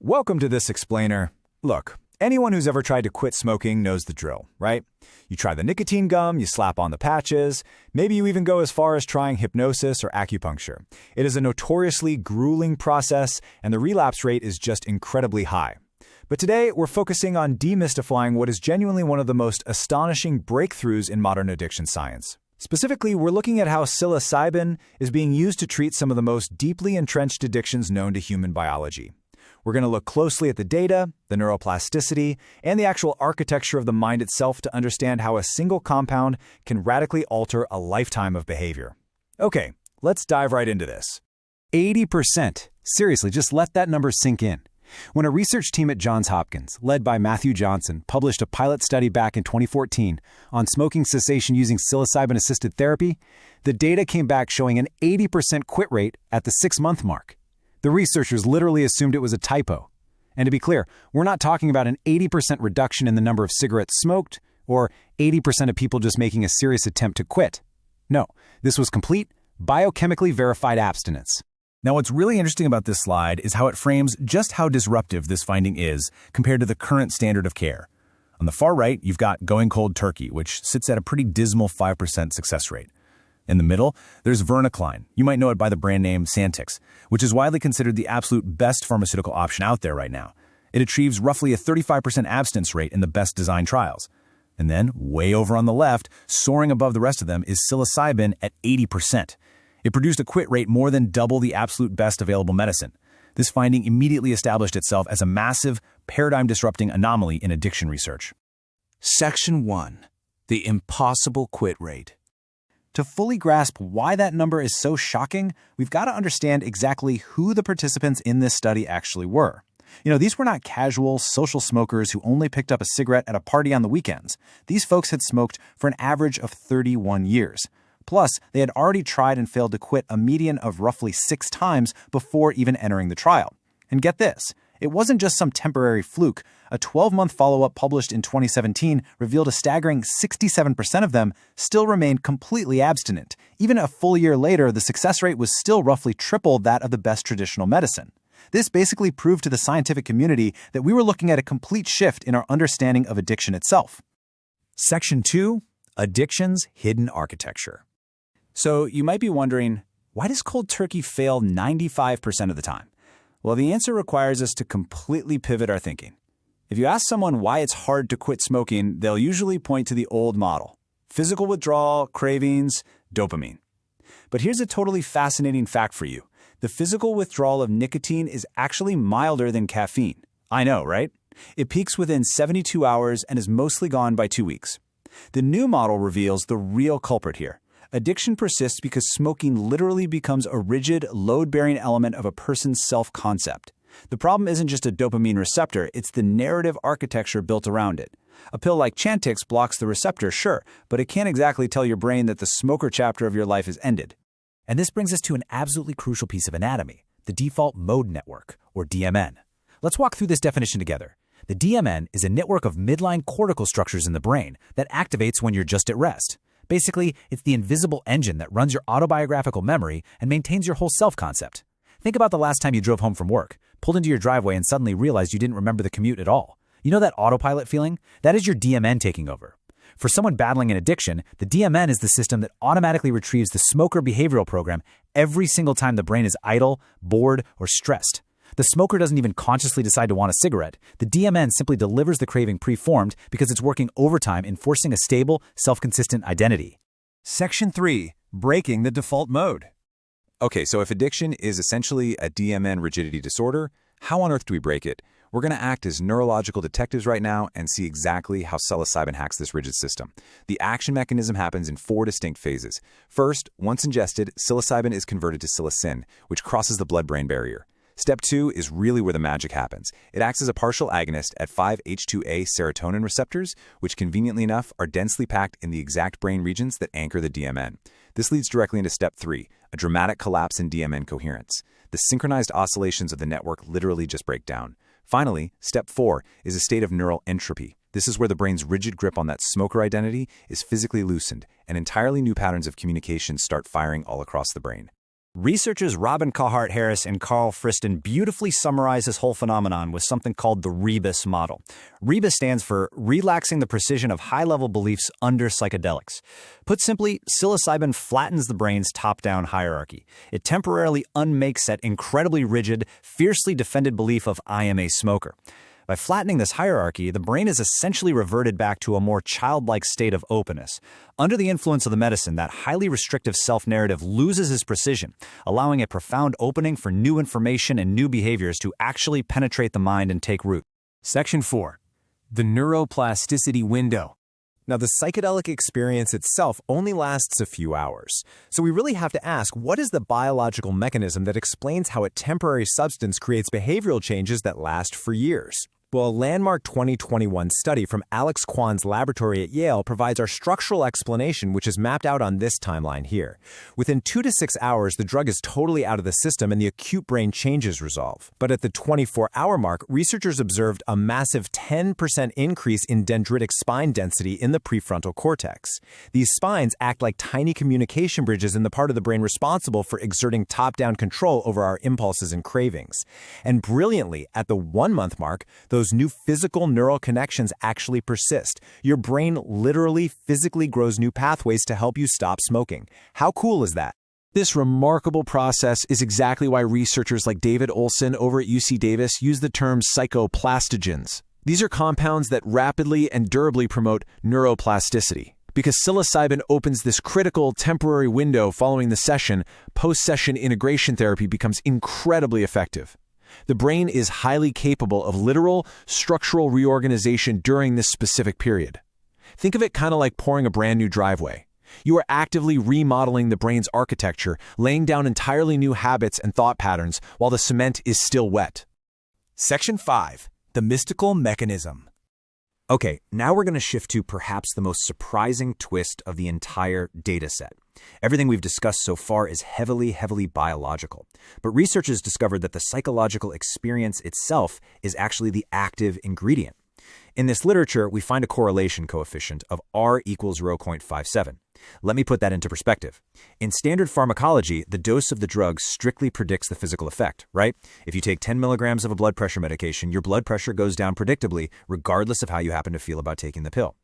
Welcome to this explainer. Look, anyone who's ever tried to quit smoking knows the drill, right? You try the nicotine gum, you slap on the patches, maybe you even go as far as trying hypnosis or acupuncture. It is a notoriously grueling process, and the relapse rate is just incredibly high. But today, we're focusing on demystifying what is genuinely one of the most astonishing breakthroughs in modern addiction science. Specifically, we're looking at how psilocybin is being used to treat some of the most deeply entrenched addictions known to human biology. We're going to look closely at the data, the neuroplasticity, and the actual architecture of the mind itself to understand how a single compound can radically alter a lifetime of behavior. Okay, let's dive right into this. 80%. Seriously, just let that number sink in. When a research team at Johns Hopkins, led by Matthew Johnson, published a pilot study back in 2014 on smoking cessation using psilocybin-assisted therapy, the data came back showing an 80% quit rate at the 6-month mark. The researchers literally assumed it was a typo. And to be clear, we're not talking about an 80% reduction in the number of cigarettes smoked or 80% of people just making a serious attempt to quit. No, this was complete, biochemically verified abstinence. Now, what's really interesting about this slide is how it frames just how disruptive this finding is compared to the current standard of care. On the far right, you've got going cold turkey, which sits at a pretty dismal 5% success rate. In the middle, there's Vernicline. You might know it by the brand name Santix, which is widely considered the absolute best pharmaceutical option out there right now. It achieves roughly a 35% abstinence rate in the best designed trials. And then, way over on the left, soaring above the rest of them, is psilocybin at 80%. It produced a quit rate more than double the absolute best available medicine. This finding immediately established itself as a massive, paradigm-disrupting anomaly in addiction research. Section 1. The impossible quit rate. To fully grasp why that number is so shocking, we've got to understand exactly who the participants in this study actually were. These were not casual, social smokers who only picked up a cigarette at a party on the weekends. These folks had smoked for an average of 31 years. Plus, they had already tried and failed to quit a median of roughly 6 times before even entering the trial. And get this, it wasn't just some temporary fluke. A 12-month follow-up published in 2017 revealed a staggering 67% of them still remained completely abstinent. Even a full year later, the success rate was still roughly triple that of the best traditional medicine. This basically proved to the scientific community that we were looking at a complete shift in our understanding of addiction itself. Section 2. Addiction's Hidden Architecture. So you might be wondering, why does cold turkey fail 95% of the time? Well, the answer requires us to completely pivot our thinking. If you ask someone why it's hard to quit smoking, they'll usually point to the old model: physical withdrawal, cravings, dopamine. But here's a totally fascinating fact for you. The physical withdrawal of nicotine is actually milder than caffeine. I know, right? It peaks within 72 hours and is mostly gone by 2 weeks. The new model reveals the real culprit here. Addiction persists because smoking literally becomes a rigid, load-bearing element of a person's self-concept. The problem isn't just a dopamine receptor, it's the narrative architecture built around it. A pill like Chantix blocks the receptor, sure, but it can't exactly tell your brain that the smoker chapter of your life is ended. And this brings us to an absolutely crucial piece of anatomy, the default mode network, or DMN. Let's walk through this definition together. The DMN is a network of midline cortical structures in the brain that activates when you're just at rest. Basically, it's the invisible engine that runs your autobiographical memory and maintains your whole self-concept. Think about the last time you drove home from work, pulled into your driveway, and suddenly realized you didn't remember the commute at all. You know that autopilot feeling? That is your DMN taking over. For someone battling an addiction, the DMN is the system that automatically retrieves the smoker behavioral program every single time the brain is idle, bored, or stressed. The smoker doesn't even consciously decide to want a cigarette. The DMN simply delivers the craving preformed because it's working overtime, enforcing a stable, self-consistent identity. Section 3. Breaking the default mode. Okay, so if addiction is essentially a DMN rigidity disorder, how on earth do we break it? We're going to act as neurological detectives right now and see exactly how psilocybin hacks this rigid system. The action mechanism happens in 4 distinct phases. First, once ingested, psilocybin is converted to psilocin, which crosses the blood-brain barrier. Step 2 is really where the magic happens. It acts as a partial agonist at 5-HT2A serotonin receptors, which conveniently enough are densely packed in the exact brain regions that anchor the DMN. This leads directly into Step 3, a dramatic collapse in DMN coherence. The synchronized oscillations of the network literally just break down. Finally, Step 4 is a state of neural entropy. This is where the brain's rigid grip on that smoker identity is physically loosened, and entirely new patterns of communication start firing all across the brain. Researchers Robin Carhart-Harris and Carl Friston beautifully summarize this whole phenomenon with something called the Rebus model. Rebus stands for relaxing the precision of high-level beliefs under psychedelics. Put simply, psilocybin flattens the brain's top-down hierarchy. It temporarily unmakes that incredibly rigid, fiercely defended belief of "I am a smoker." By flattening this hierarchy, the brain is essentially reverted back to a more childlike state of openness. Under the influence of the medicine, that highly restrictive self-narrative loses its precision, allowing a profound opening for new information and new behaviors to actually penetrate the mind and take root. Section 4. The neuroplasticity window. Now, the psychedelic experience itself only lasts a few hours. So we really have to ask, what is the biological mechanism that explains how a temporary substance creates behavioral changes that last for years? Well, a landmark 2021 study from Alex Kwan's laboratory at Yale provides our structural explanation, which is mapped out on this timeline here. Within 2 to 6 hours, the drug is totally out of the system and the acute brain changes resolve. But at the 24-hour mark, researchers observed a massive 10% increase in dendritic spine density in the prefrontal cortex. These spines act like tiny communication bridges in the part of the brain responsible for exerting top-down control over our impulses and cravings. And brilliantly, at the 1-month mark, those new physical neural connections actually persist. Your brain literally physically grows new pathways to help you stop smoking. How cool is that? This remarkable process is exactly why researchers like David Olson over at UC Davis use the term psychoplastogens. These are compounds that rapidly and durably promote neuroplasticity. Because psilocybin opens this critical temporary window following the session, post-session integration therapy becomes incredibly effective. The brain is highly capable of literal structural reorganization during this specific period. Think of it kind of like pouring a brand new driveway. You are actively remodeling the brain's architecture, laying down entirely new habits and thought patterns while the cement is still wet. Section 5. The mystical mechanism. Okay, now we're going to shift to perhaps the most surprising twist of the entire data set. Everything we've discussed so far is heavily biological. But researchers discovered that the psychological experience itself is actually the active ingredient. In this literature, we find a correlation coefficient of R equals 0.57. Let me put that into perspective. In standard pharmacology, the dose of the drug strictly predicts the physical effect, right? If you take 10 milligrams of a blood pressure medication, your blood pressure goes down predictably, regardless of how you happen to feel about taking the pill.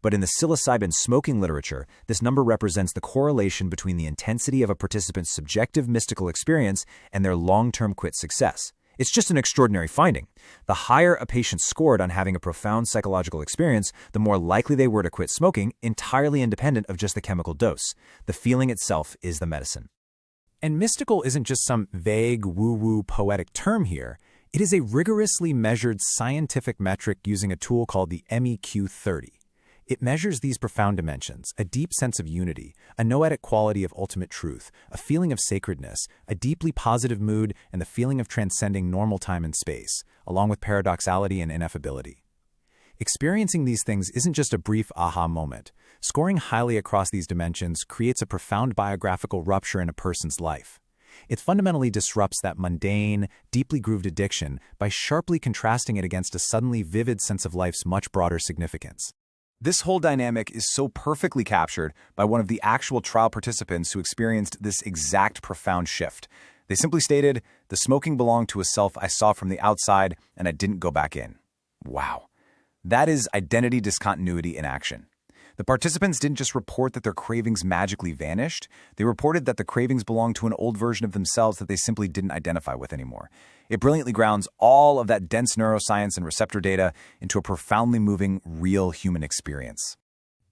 But in the psilocybin smoking literature, this number represents the correlation between the intensity of a participant's subjective mystical experience and their long-term quit success. It's just an extraordinary finding. The higher a patient scored on having a profound psychological experience, the more likely they were to quit smoking, entirely independent of just the chemical dose. The feeling itself is the medicine. And mystical isn't just some vague, woo-woo poetic term here. It is a rigorously measured scientific metric using a tool called the MEQ30. It measures these profound dimensions: a deep sense of unity, a noetic quality of ultimate truth, a feeling of sacredness, a deeply positive mood, and the feeling of transcending normal time and space, along with paradoxality and ineffability. Experiencing these things isn't just a brief aha moment. Scoring highly across these dimensions creates a profound biographical rupture in a person's life. It fundamentally disrupts that mundane, deeply grooved addiction by sharply contrasting it against a suddenly vivid sense of life's much broader significance. This whole dynamic is so perfectly captured by one of the actual trial participants who experienced this exact profound shift. They simply stated, "The smoking belonged to a self I saw from the outside, and I didn't go back in." Wow. That is identity discontinuity in action. The participants didn't just report that their cravings magically vanished, they reported that the cravings belonged to an old version of themselves that they simply didn't identify with anymore. It brilliantly grounds all of that dense neuroscience and receptor data into a profoundly moving, real human experience.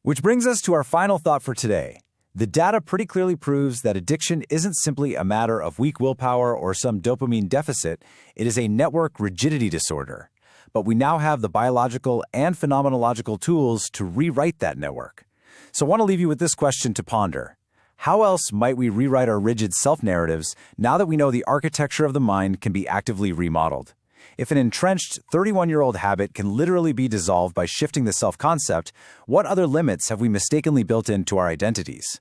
Which brings us to our final thought for today. The data pretty clearly proves that addiction isn't simply a matter of weak willpower or some dopamine deficit, it is a network rigidity disorder. But we now have the biological and phenomenological tools to rewrite that network. So I want to leave you with this question to ponder. How else might we rewrite our rigid self-narratives now that we know the architecture of the mind can be actively remodeled? If an entrenched 31-year-old habit can literally be dissolved by shifting the self-concept, what other limits have we mistakenly built into our identities?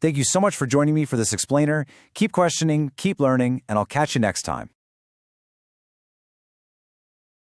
Thank you so much for joining me for this explainer. Keep questioning, keep learning, and I'll catch you next time.